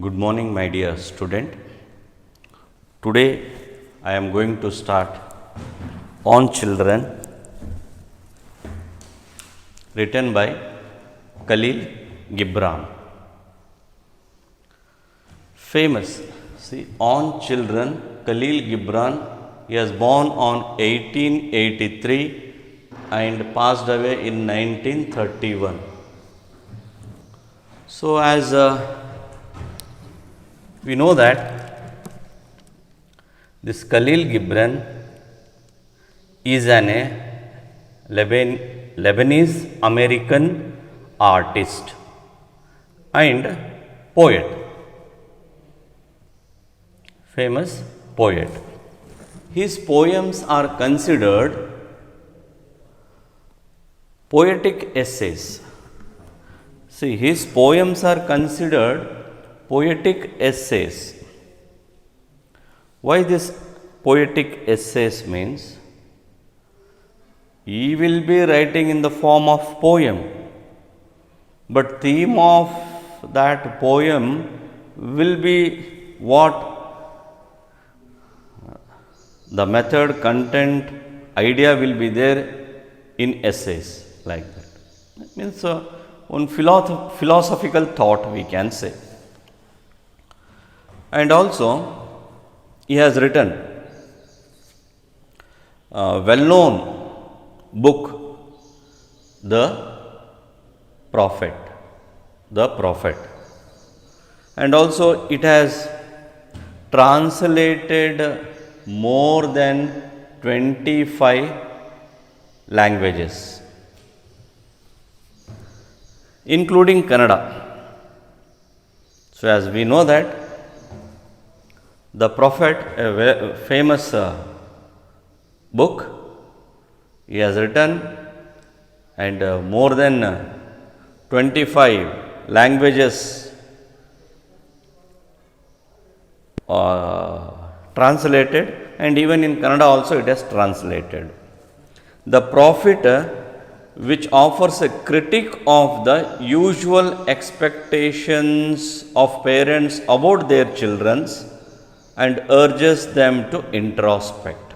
Good morning, my dear student. Today I am going to start On Children, written by Khalil Gibran. Famous, On Children, Khalil Gibran. He was born on 1883 and passed away in 1931. So, as we know that this Khalil Gibran is a Lebanese American artist and poet, famous poet. His poems are considered poetic essays. See, his poems are considered poetic essays. Why this poetic essays means? He will be writing in the form of poem, but theme of that poem will be what? The method, content, idea will be there in essays like that. That means one philosophical thought, we can say. And also, he has written a well-known book, The Prophet. And also, it has translated more than 25 languages, including Kannada. So, as we know that The Prophet, a famous book, he has written, and more than 25 languages translated, and even in Kannada also it is translated. The Prophet, which offers a critique of the usual expectations of parents about their children and urges them to introspect.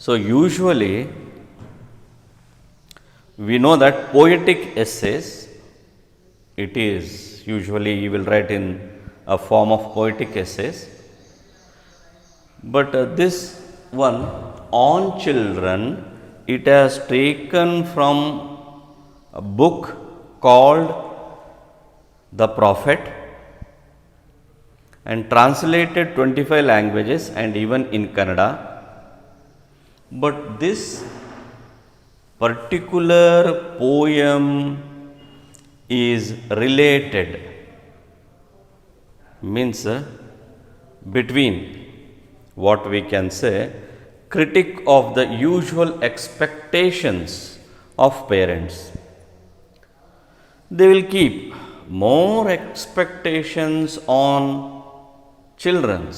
So, usually we know that poetic essays, it is usually you will write in a form of poetic essays, but this one, On Children, it has taken from a book called The Prophet and translated 25 languages and even in Kannada. But this particular poem is related, means between what we can say, critique of the usual expectations of parents. They will keep more expectations on children.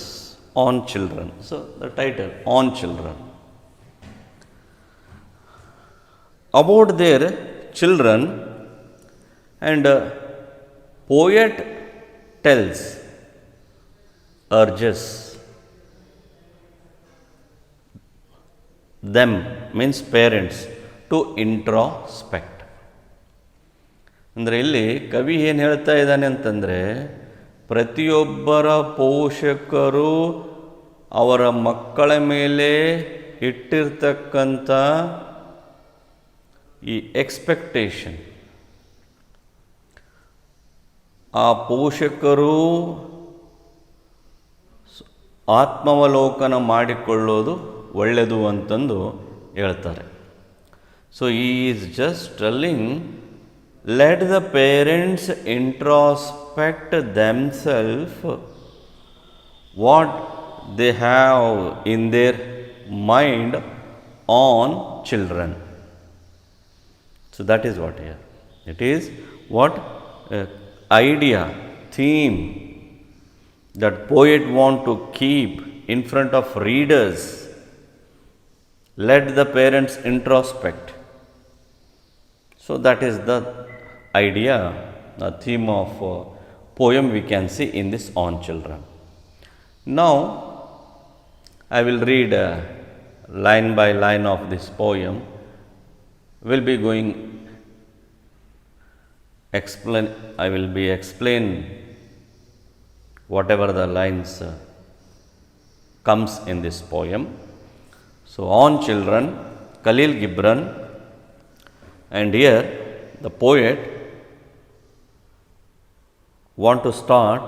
So, the title, On Children. About their children, and poet tells, urges them, means parents, to introspect. ಅಂದರೆ ಇಲ್ಲಿ ಕವಿ ಏನು ಹೇಳ್ತಾ ಇದ್ದಾನೆ ಅಂತಂದರೆ, ಪ್ರತಿಯೊಬ್ಬರ ಪೋಷಕರು ಅವರ ಮಕ್ಕಳ ಮೇಲೆ ಇಟ್ಟಿರ್ತಕ್ಕಂಥ ಈ ಎಕ್ಸ್ಪೆಕ್ಟೇಷನ್, ಆ ಪೋಷಕರು ಆತ್ಮಾವಲೋಕನ ಮಾಡಿಕೊಳ್ಳೋದು ಒಳ್ಳೆಯದು ಅಂತಂದು ಹೇಳ್ತಾರೆ. ಸೊ ಈ is just telling, let the parents introspect themselves what they have in their mind on children. So that is what here. It is what idea, theme that poet want to keep in front of readers. Let the parents introspect. So that is the idea, the theme of poem we can see in this On Children. Now, I will read line by line of this poem. Will be going explain. I will be explain whatever the lines comes in this poem. So, On Children, Khalil Gibran, and here the poet want to start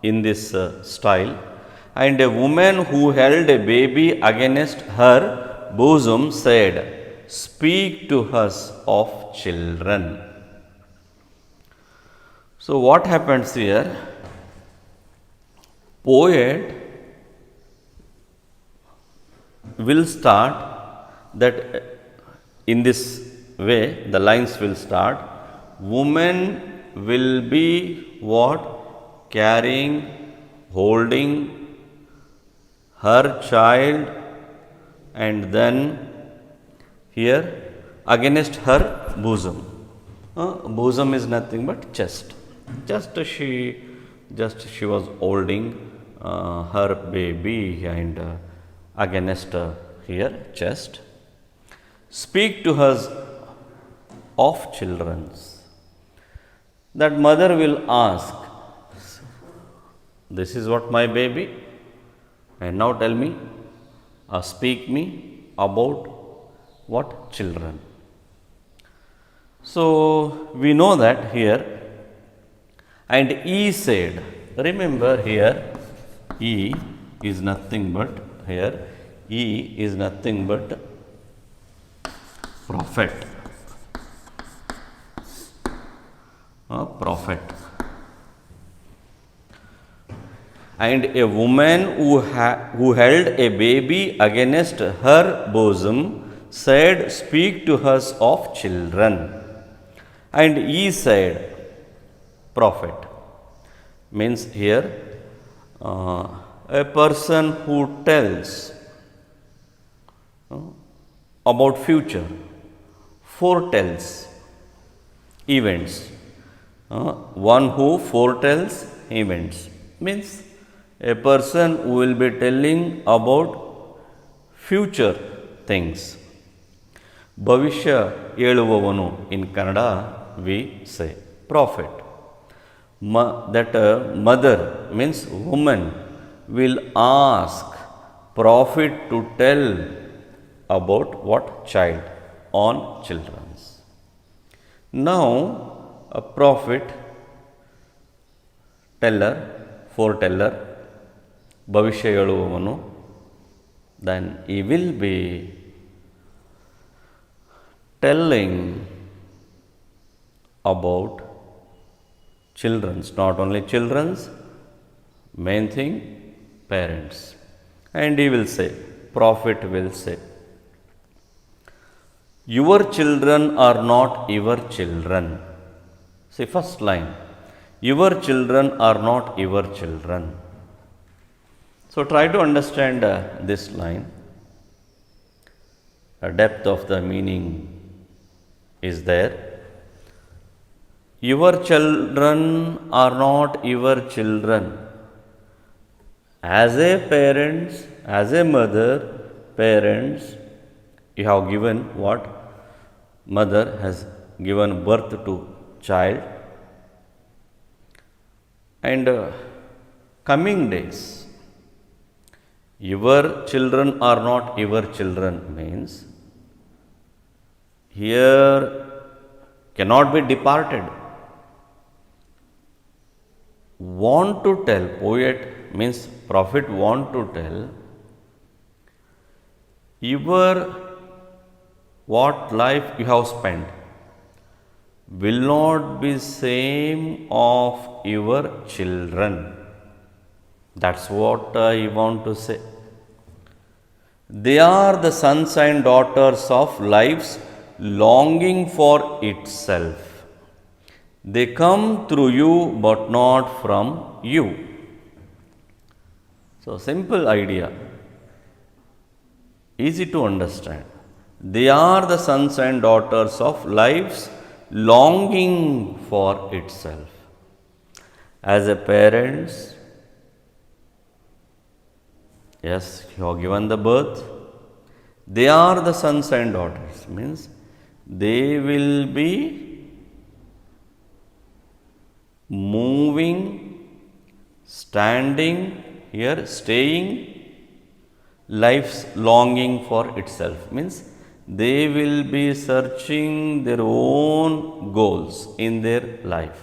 in this style. And a woman who held a baby against her bosom said, "Speak to us of children." So, what happens here? Poet will start that in this way, the lines will start. Woman will be what? Carrying, holding her child, and then here against her bosom. Bosom is nothing but chest. Just she was holding her baby and against here chest. Speak to us of children's. That mother will ask, this is what my baby, and now tell me, speak me about what children. So, we know that here, and he said, remember here, he is nothing but, here, he is nothing but prophet. Prophet. And a woman who held a baby against her bosom said, "Speak to us of children." And he said, prophet means here a person who tells about future, foretells events. One who foretells events means a person who will be telling about future things. Bhavishya heluvavanu in Kannada we say prophet. That mother means woman will ask prophet to tell about what child? On children's. Now a prophet, teller, foreteller, bhavishya heluvavanu, then he will be telling about children's, not only children's, main thing, parents. And he will say, prophet will say, your children are not your children. See, first line, your children are not your children. So, try to understand this line. A depth of the meaning is there. Your children are not your children. As a parents, as a mother, parents, you have given what? Mother has given birth to child. And coming days, your children are not your children means here cannot be departed. Want to tell, poet means prophet want to tell, your what life you have spent will not be same of your children. That's what I want to say. They are the sons and daughters of life's longing for itself. They come through you but not from you. So, simple idea, easy to understand. They are the sons and daughters of life's longing for itself. as a parents, yes, you have given the birth, they are the sons and daughters, means they will be moving, standing here, staying, life's longing for itself, means they will be searching their own goals in their life.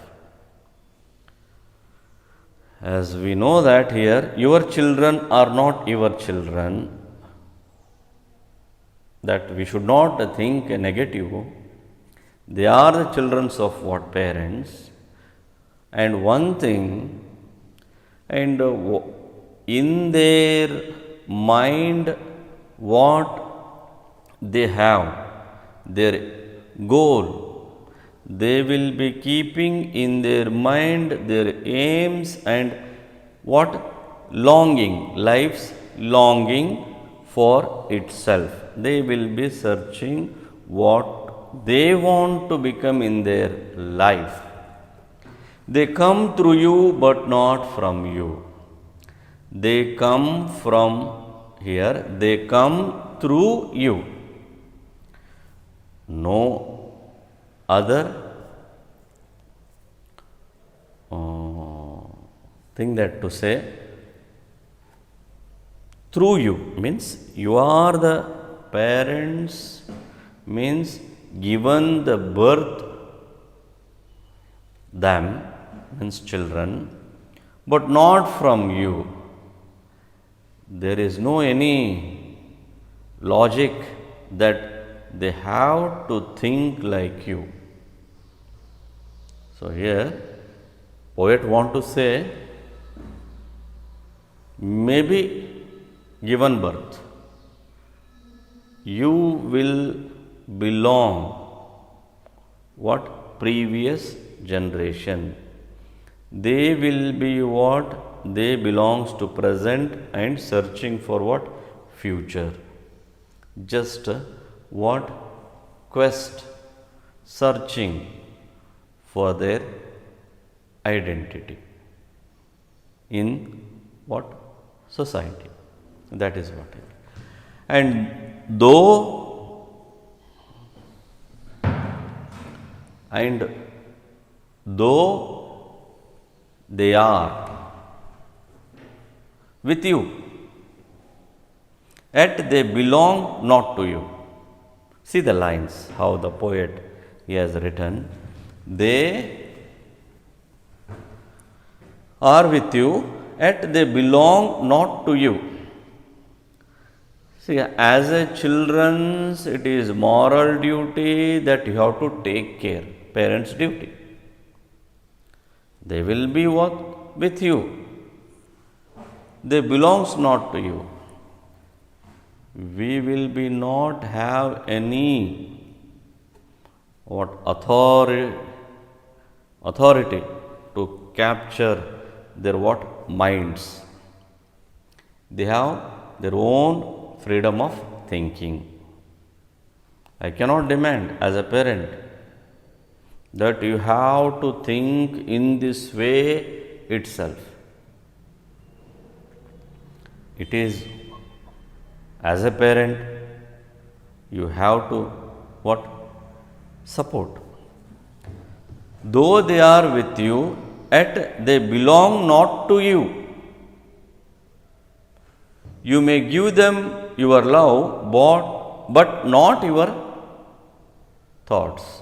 As we know that here, your children are not your children, that we should not think negative. They are the children of what parents. And one thing, and in their mind, what they have, their goal, they will be keeping in their mind their aims and what longing, life's longing for itself. They will be searching what they want to become in their life. They come through you but not from you. They come from here, they come through you. No other thing that to say. Through you means you are the parents, means given the birth, them means children, but not from you. There is no any logic that they have to think like you. So here poet want to say, maybe given birth, you will belong what previous generation. They will be what they belongs to present and searching for what future. Just what quest, searching for their identity in what society. That is what it. And though they are with you, yet they belong not to you. See the lines, how the poet he has written. They are with you, yet they belong not to you. See, as a children's, it is moral duty that you have to take care, parents' duty. They will be what? With you. They belongs not to you. We will be not have any what authority to capture their what minds. They have their own freedom of thinking. I cannot demand as a parent that you have to think in this way itself. It is as a parent you have to what? Support. Though they are with you, yet they belong not to you. You may give them your love, but not your thoughts.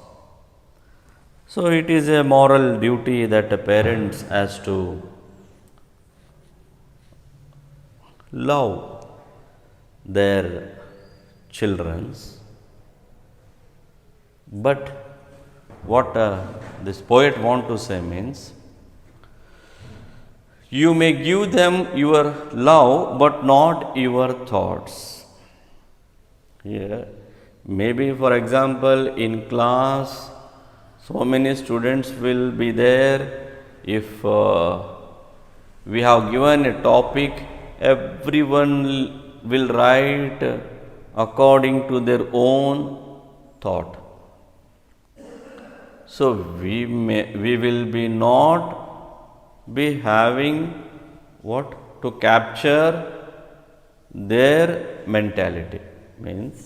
So it is a moral duty that the parents has to love their children. But what this poet want to say means, you may give them your love but not your thoughts. Here, maybe for example, in class, so many students will be there. If we have given a topic, everyone will write according to their own thought. So we will be not be having what? To capture their mentality. Means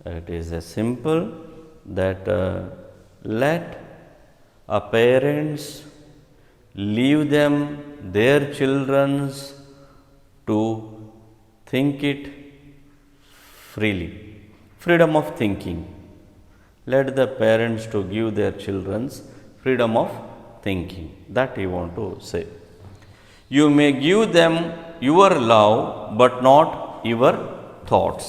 it is a simple that let a parents leave them their children's to think it freely. Freedom of thinking. Let the parents to give their children's freedom of thinking. That you want to say. You may give them your love but not your thoughts,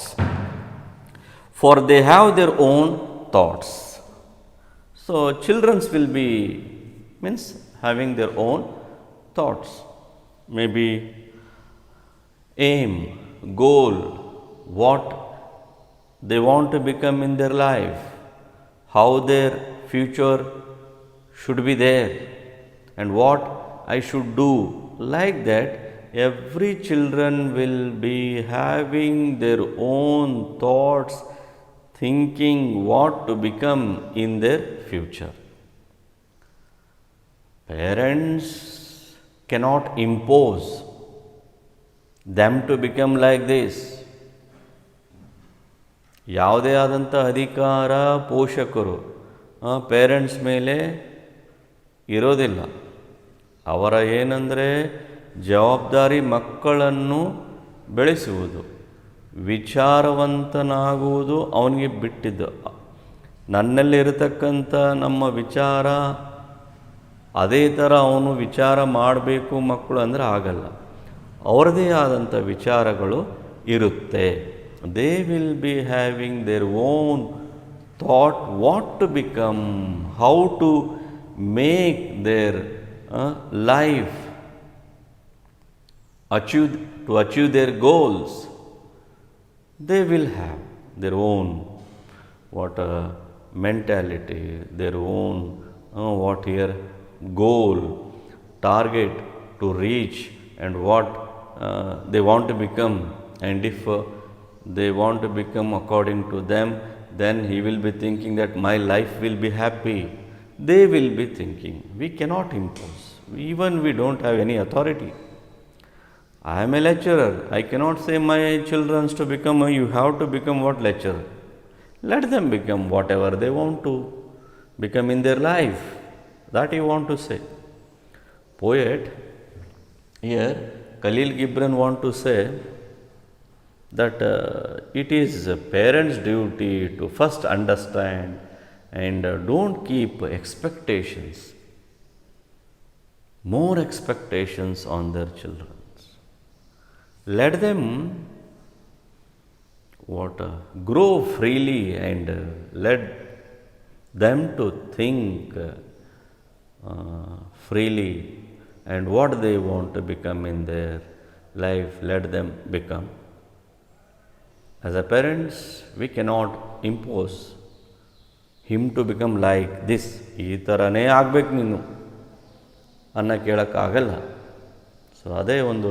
for they have their own thoughts. So children will be means having their own thoughts, maybe aim, goal, what they want to become in their life, how their future should be there, and what I should do. Like that, every children will be having their own thoughts, thinking what to become in their future. Parents cannot impose them to become like this. ಯಾವುದೇ ಆದಂಥ ಅಧಿಕಾರ ಪೋಷಕರು parents ಮೇಲೆ ಇರೋದಿಲ್ಲ. ಅವರ ಏನಂದರೆ ಜವಾಬ್ದಾರಿ ಮಕ್ಕಳನ್ನು ಬೆಳೆಸುವುದು, ವಿಚಾರವಂತನಾಗುವುದು ಅವನಿಗೆ ಬಿಟ್ಟಿದ್ದು. ನನ್ನಲ್ಲಿರತಕ್ಕಂಥ ನಮ್ಮ ವಿಚಾರ ಅದೇ ಥರ ಅವನು ವಿಚಾರ ಮಾಡಬೇಕು ಮಕ್ಕಳು ಅಂದರೆ ಆಗಲ್ಲ. ಅವರದೇ ಆದಂಥ ವಿಚಾರಗಳು ಇರುತ್ತೆ. They will be having their own thought what to become, how to make their life, to achieve their goals. They will have their own mentality, their own goal, target to reach, and what they want to become. And if they want to become according to them, then he will be thinking that my life will be happy. They will be thinking. We cannot impose. Even we don't have any authority. I am a lecturer. I cannot say my children to become, you have to become what lecturer. Let them become whatever they want to become in their life. That you want to say. Poet here, Khalil Gibran want to say that it is a parent's duty to first understand and don't keep expectations, more expectations on their children. Let them grow freely and let them to think freely, and what they want to become in their life, let them become. As a parents, we cannot impose him to become like this. ಈ ಥರನೇ ಆಗಬೇಕು ನೀನು ಅನ್ನ ಕೇಳೋಕ್ಕಾಗಲ್ಲ. So ಅದೇ ಒಂದು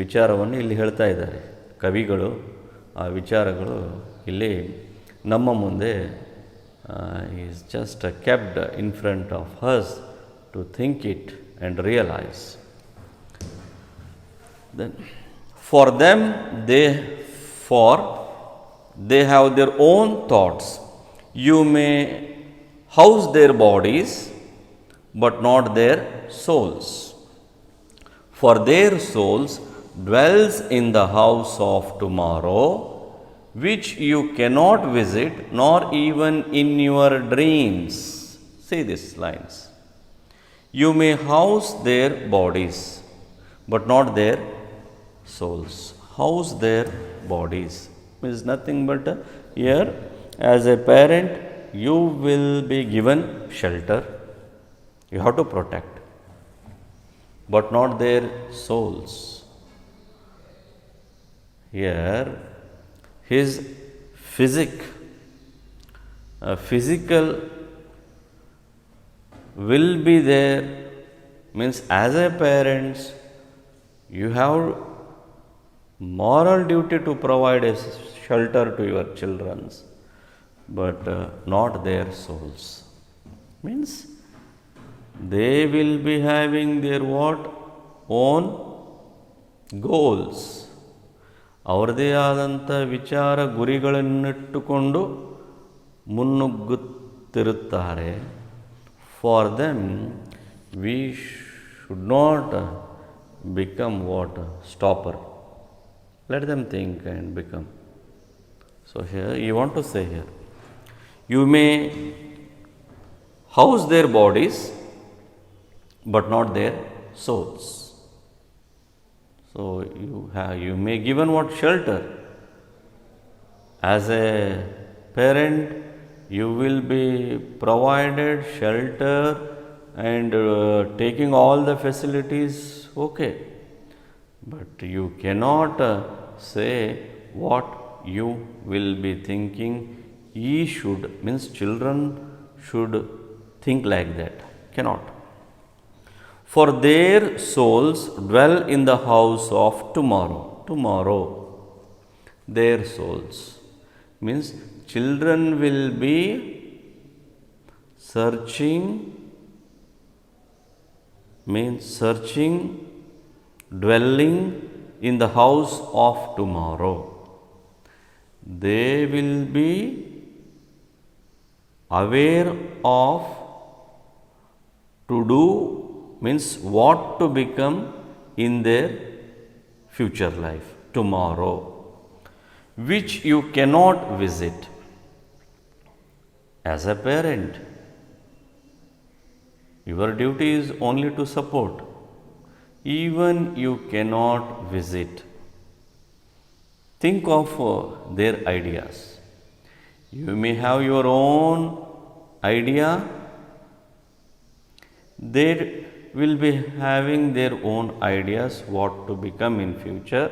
ವಿಚಾರವನ್ನು ಇಲ್ಲಿ ಹೇಳ್ತಾ ಇದ್ದಾರೆ ಕವಿಗಳು. ಆ ವಿಚಾರಗಳು ಇಲ್ಲಿ ನಮ್ಮ ಮುಂದೆ is just kept in front of us to think it and realise. Then for them they have their own thoughts. You may house their bodies, but not their souls. For their souls dwells in the house of tomorrow, which you cannot visit, nor even in your dreams. See these lines. You may house their bodies, but not their souls. House their bodies is nothing but here, as a parent, you will be given shelter. You have to protect, but not their souls. Here, his physical will be there. Means as a parents, you have moral duty to provide a shelter to your children, but not their souls. Means they will be having their what? Own goals. ಅವರದೇ ಆದಂಥ ವಿಚಾರ ಗುರಿಗಳನ್ನಿಟ್ಟುಕೊಂಡು ಮುನ್ನುಗ್ಗುತ್ತಿರುತ್ತಾರೆ. For them we should not become what? Stopper. Let them think and become. So here you want to say here, you may house their bodies but not their souls. So you may given what? Shelter. As a parent you will be provided shelter and taking all the facilities, okay, but you cannot say what you will be thinking. Ye should means children should think like that, cannot. For their souls dwell in the house of tomorrow. Tomorrow, their souls means children will be searching, dwelling in the house of tomorrow. They will be aware of to do means what to become in their future life tomorrow, which you cannot visit. As a parent, your duty is only to support. Even you cannot visit. Think of their ideas. You may have your own idea. They will be having their own ideas what to become in future.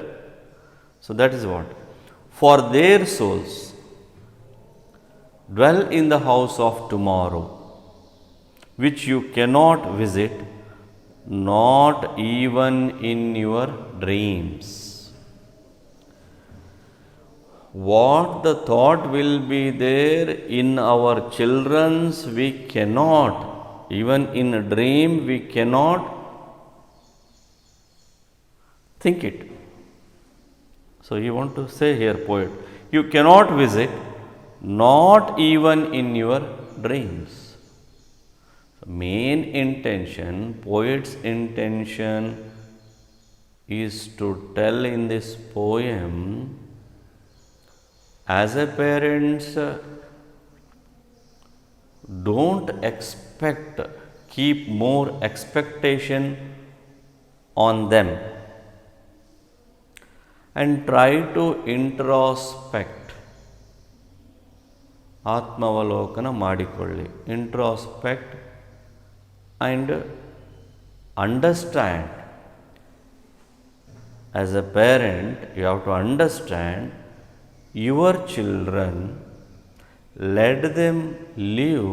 So that is what. For their souls dwell in the house of tomorrow, which you cannot visit, not even in your dreams. What the thought will be there in our children's, we cannot, even in a dream, we cannot think it. So you want to say here, poet, you cannot visit, not even in your dreams. Main intention, poet's intention is to tell in this poem, as a parents, don't expect, keep more expectation on them and try to introspect. ಆತ್ಮಾವಲೋಕನ ಮಾಡಿಕೊಳ್ಳಿ, introspect and understand. As a parent, you have to understand your children, let them live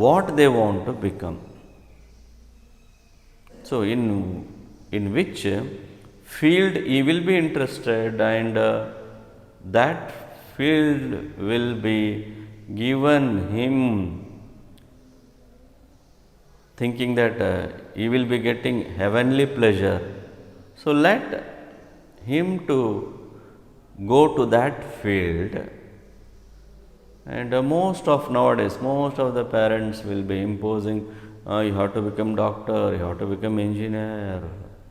what they want to become. So in which field he will be interested, and that field will be given him, thinking that he will be getting heavenly pleasure. So let him to go to that field. And most of nowadays, most of the parents will be imposing, you have to become doctor, you have to become engineer,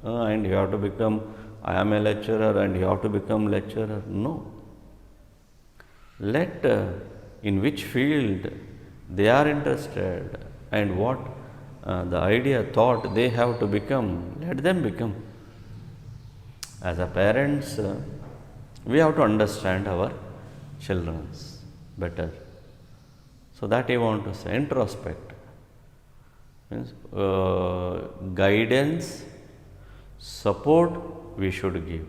and you have to become, I am a lecturer and you have to become lecturer. No. Let in which field they are interested and what the idea, thought they have to become, let them become. As a parents, we have to understand our children better. So that I want to say, introspect means guidance, support we should give.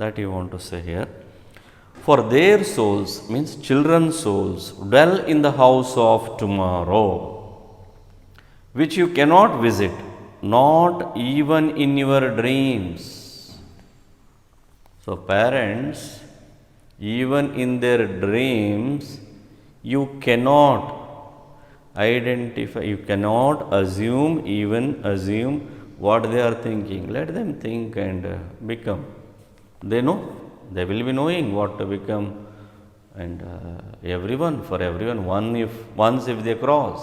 That you want to say here. For their souls means children's souls dwell in the house of tomorrow, which you cannot visit, not even in your dreams. So parents, even in their dreams, you cannot. identify, you cannot assume what they are thinking. Let them think and become. They know, they will be knowing what to become. And for everyone, once if they cross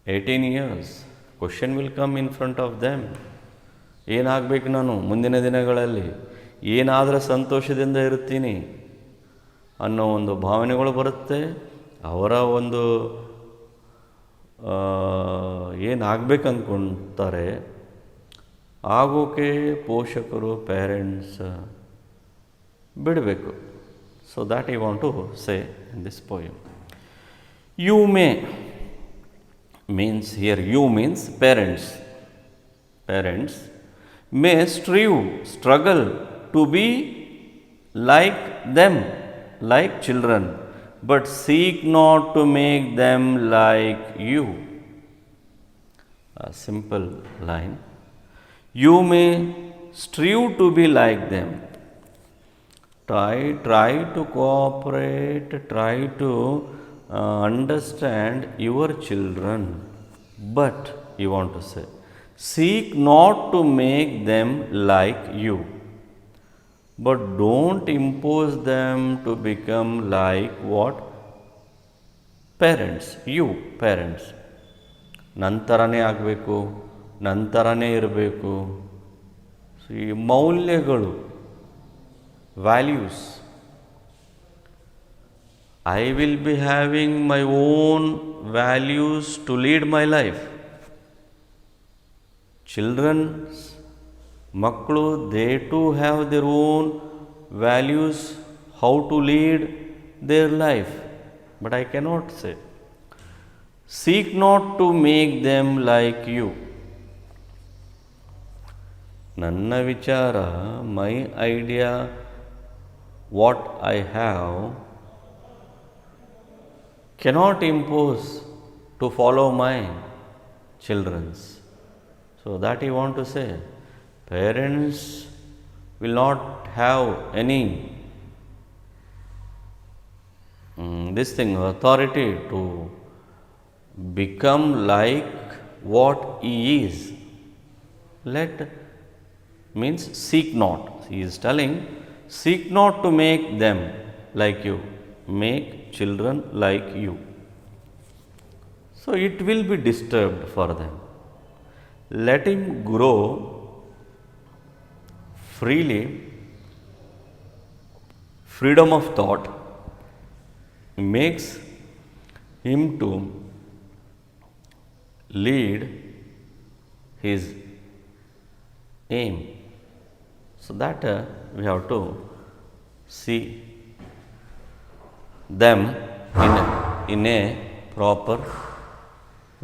18 years, question will come in front of them. ಏನಾಗಬೇಕು ನಾನು ಮುಂದಿನ ದಿನಗಳಲ್ಲಿ, ಏನಾದರೆ ಸಂತೋಷದಿಂದ ಇರ್ತೀನಿ ಅನ್ನೋ ಒಂದು ಭಾವನೆಗಳು ಬರುತ್ತೆ. ಅವರ ಒಂದು ಏನಾಗಬೇಕು ಅಂದ್ಕೊಳ್ತಾರೆ, ಆಗೋಕೆ ಪೋಷಕರು, ಪೇರೆಂಟ್ಸ್ ಬಿಡಬೇಕು. So that I want to say in this poem. You may means here, you means parents. Parents may struggle to be like them, like children, but seek not to make them like you. A simple line. You may strive to be like them. Try to cooperate, try to understand your children, but you want to say, seek not to make them like you, but don't impose them to become like what? Parents. You parents ನಂತರನೇ ಆಗಬೇಕು, ನಂತರನೇ ಇರಬೇಕು. ಈ ಮೌಲ್ಯಗಳು, values, I will be having my own values to lead my life. Children, maklu, they too have their own values, how to lead their life. But I cannot say, seek not to make them like you. Nanna vichara, my idea, what I have, cannot impose to follow my children's. So that I want to say, parents will not have any authority to become like what he is. Means seek not. He is telling, seek not to make them like you. Make children like you. So it will be disturbed for them. Let him grow freely, freedom of thought makes him to lead his aim. So that we have to see them in a proper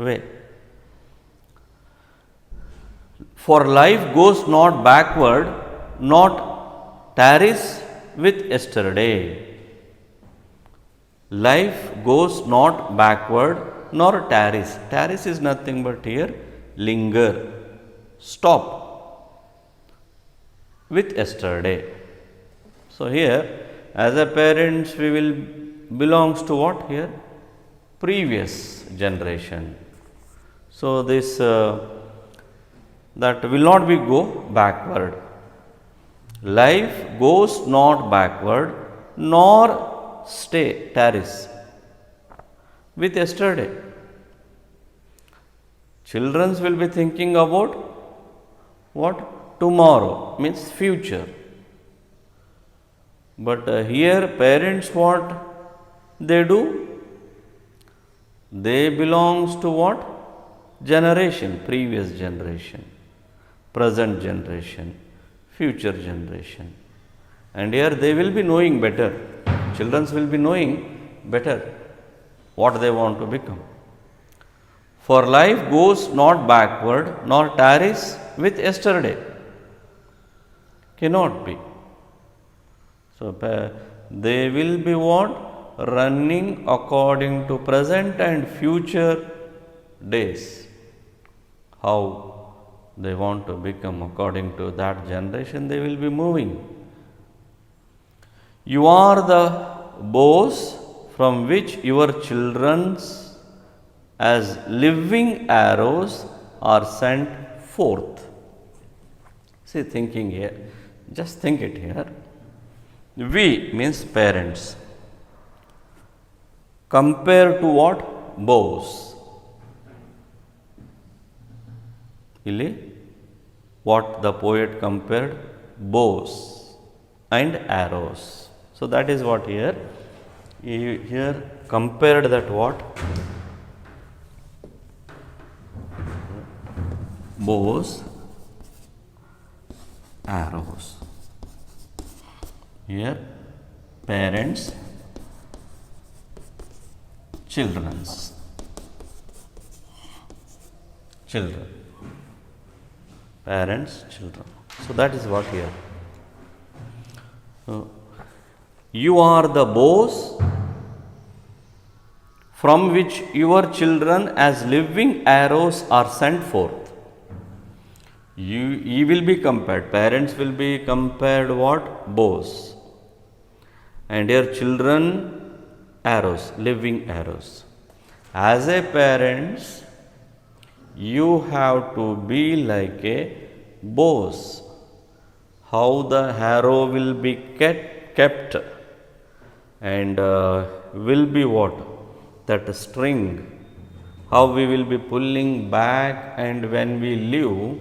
way. For life goes not backward, not tarries with yesterday. Life goes not backward nor tarries. Tarries is nothing but here linger, stop with yesterday. So here, as a parents, we will belongs to what here? Previous generation. So this that will not be go backward. Life goes not backward nor tarries with yesterday. Children will be thinking about what? Tomorrow, means future. But here parents, what they do? They belongs to what? Generation, previous generation, present generation, future generation. And here they will be knowing better. Children will be knowing better what they want to become. For life goes not backward nor tarries with yesterday. Cannot be. So they will be what? Running according to present and future days. How they want to become according to that generation, they will be moving. You are the bows from which your children as living arrows are sent forth. See, thinking here, just think it here. We means parents. Compare to what? Bows. Illi, what the poet compared? Bows and arrows. So that is what here. Here compared that what? Bows, arrows. Here parents, children. Parents, children. So that is what here. You are the bows from which your children as living arrows are sent forth. You will be compared. Parents will be compared what? Bows. And your children arrows, living arrows. As a parents, you have to be like a bows. How the arrow will be kept and will be what? That string. How we will be pulling back, and when we leave,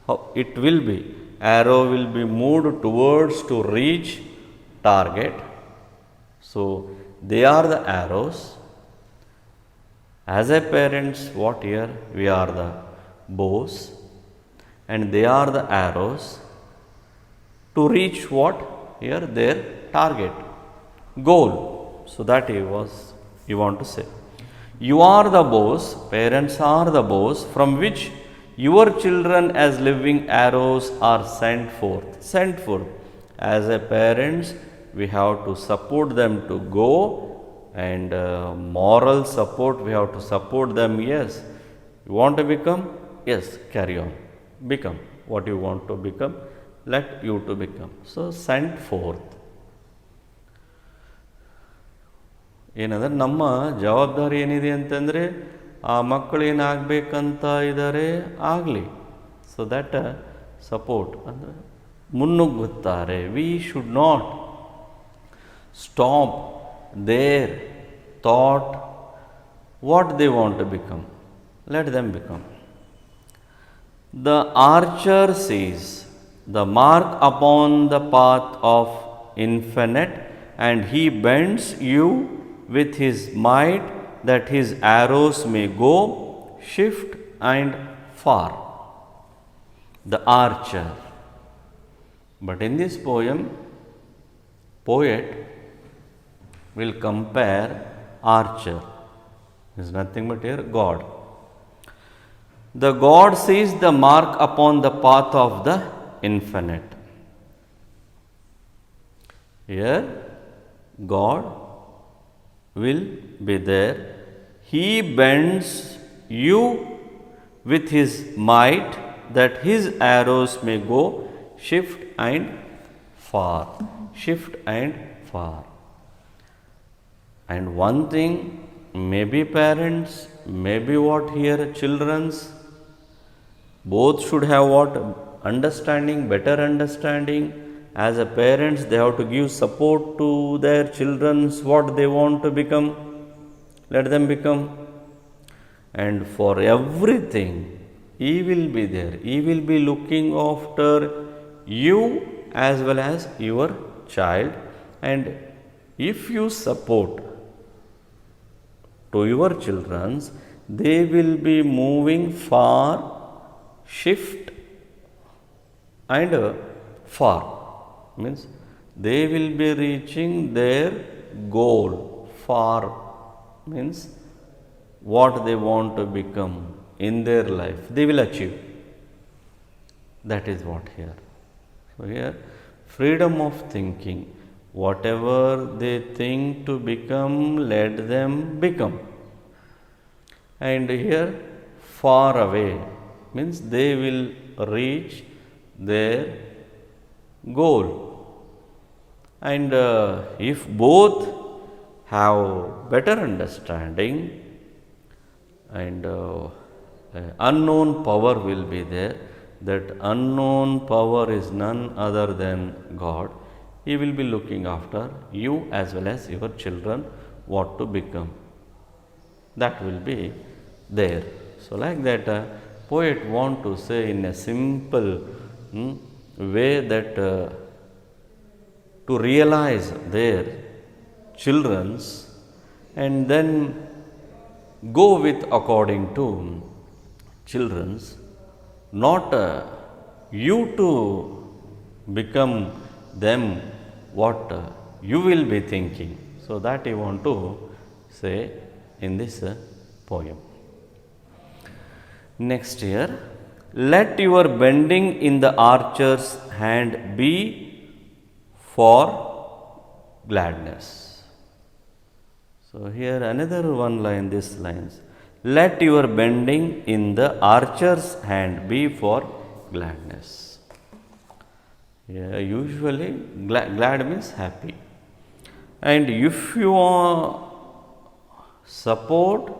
how it will be. Arrow will be moved towards to reach target. So they are the arrows. As a parents, what here? We are the bows and they are the arrows to reach what? Here their target, goal. So that you want to say. You are the bows, parents are the bows from which your children as living arrows are sent forth. Sent forth. As a parents, we have to support them to go, and moral support, we have to support them. Yes, you want to become? Yes, carry on. Become what you want to become. Let you to become. So sent forth. ಏನಂದರೆ ನಮ್ಮ ಜವಾಬ್ದಾರಿ ಏನಿದೆ ಅಂತಂದರೆ ಆ ಮಕ್ಕಳು ಏನಾಗಬೇಕಂತ ಇದ್ದಾರೆ ಆಗಲಿ. So that support ಅಂದರೆ ಮುನ್ನುಗ್ಗುತ್ತಾರೆ. We should not stop their thought what they want to become. Let them become. The archer sees the mark upon the path of infinite, and he bends you with his might that his arrows may go swift and far. The archer. But in this poem, poet will compare archer. Is nothing but here God. The God sees the mark upon the path of the infinite. Here God will be there. He bends you with his might that his arrows may go swift and far. Swift and far. And one thing, maybe parents, maybe what here children's, both should have what? Understanding, better understanding. As a parents, they have to give support to their children's what they want to become. Let them become. And for everything, he will be there. He will be looking after you as well as your child. And if you support to your children, they will be moving far, shift and far. Means they will be reaching their goal. Far means what they want to become in their life, they will achieve. That is what here. So here, freedom of thinking. Whatever they think to become, let them become. And here, far away means they will reach their goal. And if both have better understanding, and unknown power will be there. That unknown power is none other than God. He will be looking after you as well as your children, what to become. That will be there. So like that, poet want to say in a simple way that to realize their children's and then go with according to children's, not you to become them what you will be thinking. So that I want to say in this poem. Next here, let your bending in the archer's hand be for gladness. So here another one line, this lines, let your bending in the archer's hand be for gladness. Yeah, usually glad means happy. And if you support,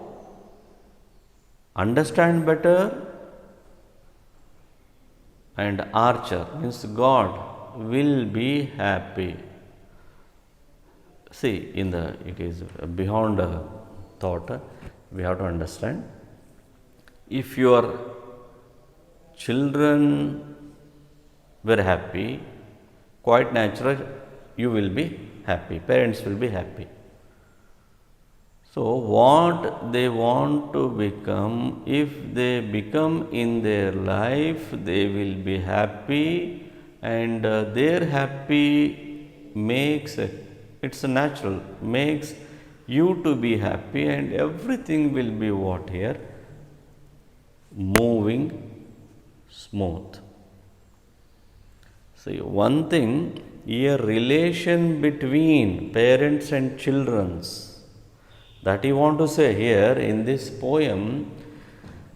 understand better, and archer means God will be happy. See, it is beyond thought. We have to understand. If your children were happy, quite natural, you will be happy. Parents will be happy. So, what they want to become, if they become in their life, they will be happy, and their happy makes it's natural, makes you to be happy, and everything will be what here? Moving smooth. See, one thing, a relation between parents and children's, that you want to say here in this poem,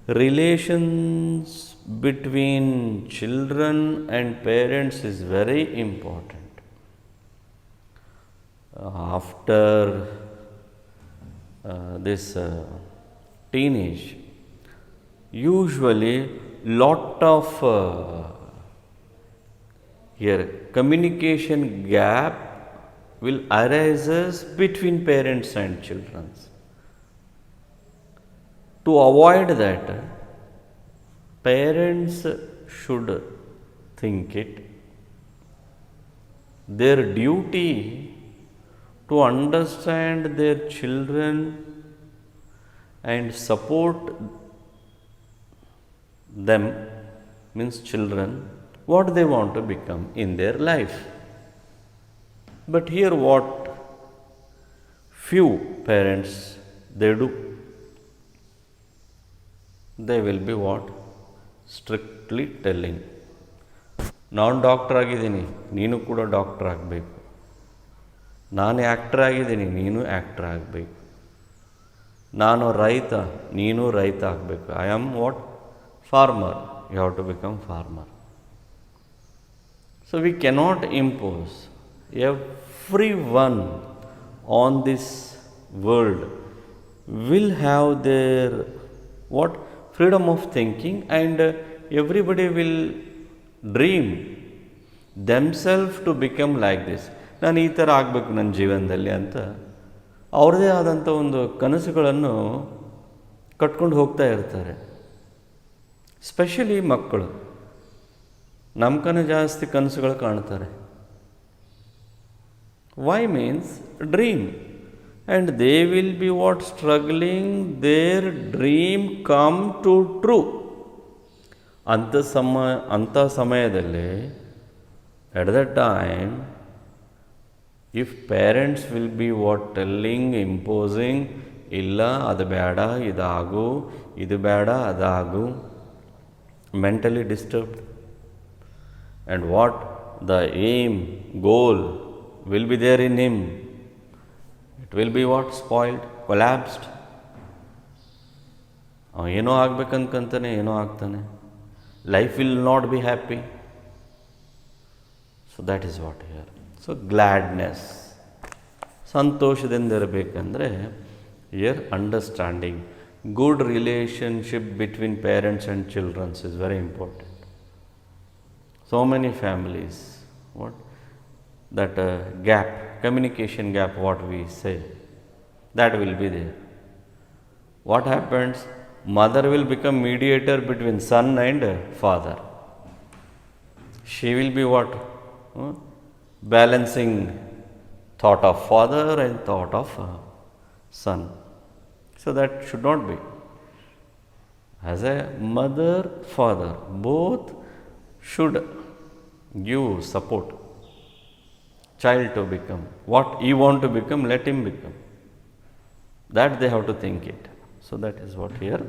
relations between children and parents is very important. After this teenage, usually lot of here communication gap will arises between parents and children. To avoid that, parents should think it their duty to understand their children and support them, means children, what they want to become in their life. But here what few parents they do, they will be what? Strictly telling, ನಾನು doctor ಆಗಿದ್ದೀನಿ, ನೀನು ಕೂಡ doctor ಆಗಬೇಕು, ನಾನು actor ಆಗಿದ್ದೀನಿ, ನೀನು actor ಆಗಬೇಕು, ನಾನು ರೈತ, ನೀನು ರೈತ ಆಗಬೇಕು, I am what? Farmer, you have to become farmer. So we cannot impose. Everyone on this world will have their what? Freedom of thinking, and everybody will dream themselves to become like this. ನಾನು ಈ ಥರ ಆಗಬೇಕು ನನ್ನ ಜೀವನದಲ್ಲಿ ಅಂತ ಅವ್ರದ್ದೇ ಆದಂಥ ಒಂದು ಕನಸುಗಳನ್ನು ಕಟ್ಕೊಂಡು ಹೋಗ್ತಾ ಇರ್ತಾರೆ. ಸ್ಪೆಷಲಿ ಮಕ್ಕಳು ನಮ್ಕನ ಜಾಸ್ತಿ ಕನಸುಗಳು ಕಾಣ್ತಾರೆ. Why means dream, and they will be what? Struggling their dream come to true. ಅಂಥ ಸಮಯದಲ್ಲಿ at the time if parents will be what? Telling, imposing, ಇಲ್ಲ ಅದು ಬೇಡ ಇದಾಗು, ಇದು ಬೇಡ ಅದಾಗು, mentally disturbed. And what the aim, goal will be there in him, it will be what? Spoiled, collapsed. ಏನೋ ಆಗ್ಬೇಕಂತಾನೆ ಏನೋ ಆಗ್ತಾನೆ. Life will not be happy. So that is what here. So gladness, ಸಂತೋಷದಿಂದ ಇರಬೇಕಂದ್ರೆ here understanding, good relationship between parents and children is very important. So many families, what that gap, communication gap, what we say, that will be there. What happens? Mother will become mediator between son and father. She will be what? Balancing thought of father and thought of son. So that should not be. As a mother, father, both should give support. Child to become what he want to become, let him become. That they have to think it. So that is what here,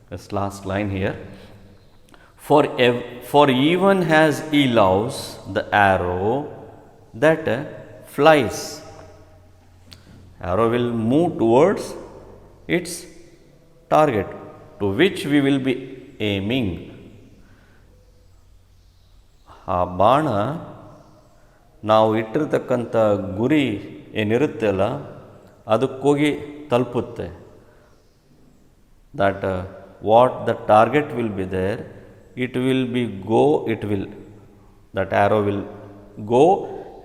this last line here. For even as he loves the arrow that flies, arrow will move towards its target to which we will be aiming. ಆ ಬಾಣ ನಾವು ಇಟ್ಟಿರ್ತಕ್ಕಂಥ ಗುರಿ ಏನಿರುತ್ತೆ ಅಲ್ಲ, ಅದಕ್ಕೋಗಿ ತಲುಪುತ್ತೆ. That what the target will be there, it will be that arrow will go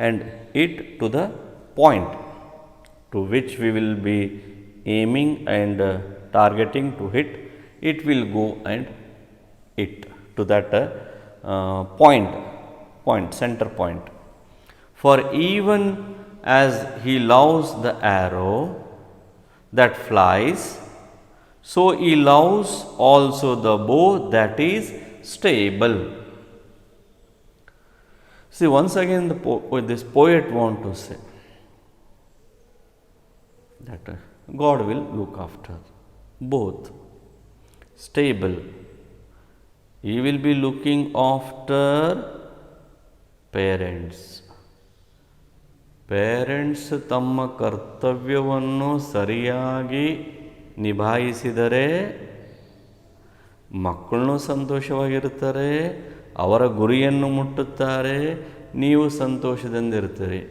and hit to the point to which we will be aiming and targeting to hit. It will go and hit to that point, center point. For even as he loves the arrow that flies, so he loves also the bow that is stable. See, once again this poet want to say that God will look after both. Stable. He will be looking after parents. Parents ತಮ್ಮ ಕರ್ತವ್ಯವನ್ನು ಸರಿಯಾಗಿ ನಿಭಾಯಿಸಿದರೆ ಮಕ್ಕಳನ್ನು ಸಂತೋಷವಾಗಿರ್ತಾರೆ, ಅವರ ಗುರಿಯನ್ನು ಮುಟ್ಟುತ್ತಾರೆ, ನೀವು ಸಂತೋಷದಿಂದಿರ್ತೀರಿ.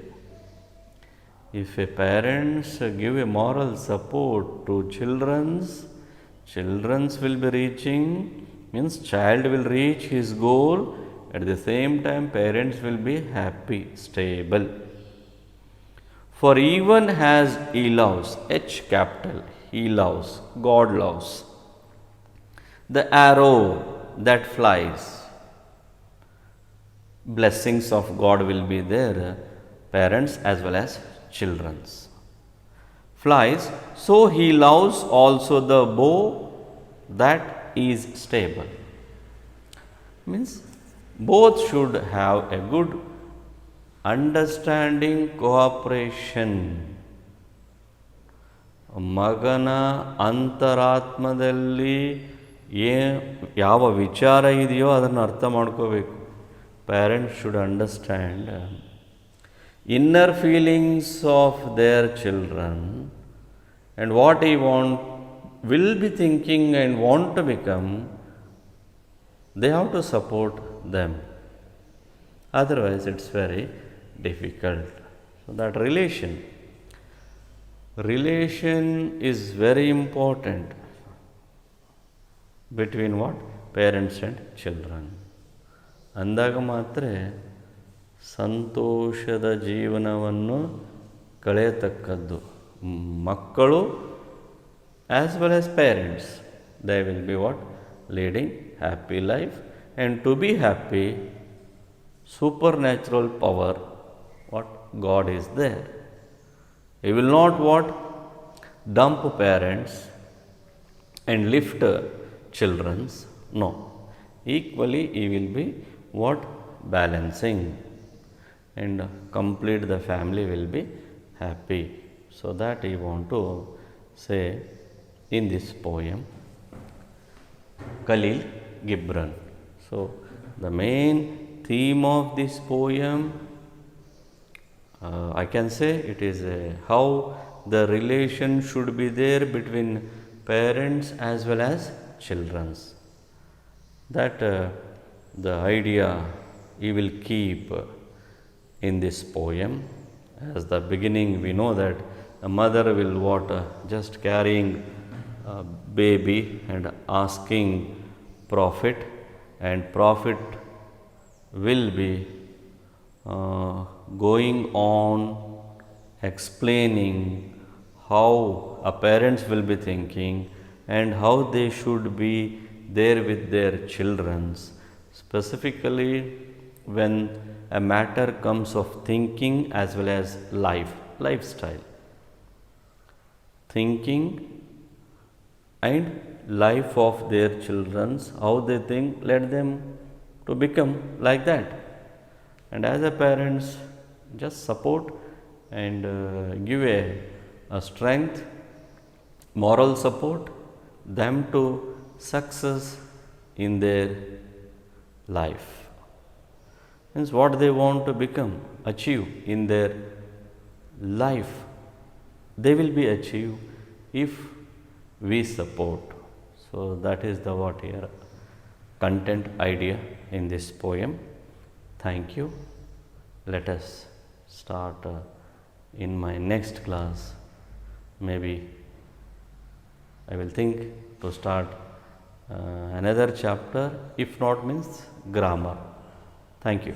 If a parents give a moral support to children's will be reaching, means child will reach his goal, at the same time parents will be happy, stable. For even as he loves, H capital, he loves, God loves, the arrow that flies, blessings of God will be there, parents as well as children's. Flies, so he loves also the bow that is stable. Means both should have a good understanding, cooperation. ಮಗನ ಅಂತರಾತ್ಮದಲ್ಲಿ ಯಾವ ವಿಚಾರ ಇದೆಯೋ ಅದನ್ನು ಅರ್ಥ ಮಾಡ್ಕೋಬೇಕು. Parents should understand inner feelings of their children and what he want will be thinking and want to become. They have to support them. Otherwise it's very difficult. So that relation is very important between what? Parents and children. ಅಂದಾಗ ಮಾತ್ರ ಸಂತೋಷದ ಜೀವನವನ್ನು ಕಳೆಯತಕ್ಕದ್ದು. ಮಕ್ಕಳು as well as parents, they will be what? Leading happy life. And to be happy, supernatural power, what? God is there. He will not what? Dump parents and lift children's. No. Equally he will be what? Balancing and complete the family will be happy. So that he want to say in this poem, Khalil Gibran. So the main theme of this poem, I can say it is how the relation should be there between parents as well as children's. That the idea he will keep in this poem. As the beginning we know that a mother will what? Just carrying a baby and asking prophet, and prophet will be going on explaining how a parents will be thinking and how they should be there with their children, specifically when a matter comes of thinking as well as lifestyle. Thinking and life of their children, how they think, let them to become like that. And as a parents, just support and give a strength, moral support them to success in their life. Means what they want to become, achieve in their life, they will be achieved if we support. So that is the what here content idea in this poem. Thank you. Let us start in my next class. Maybe I will think to start another chapter, if not means grammar. Thank you.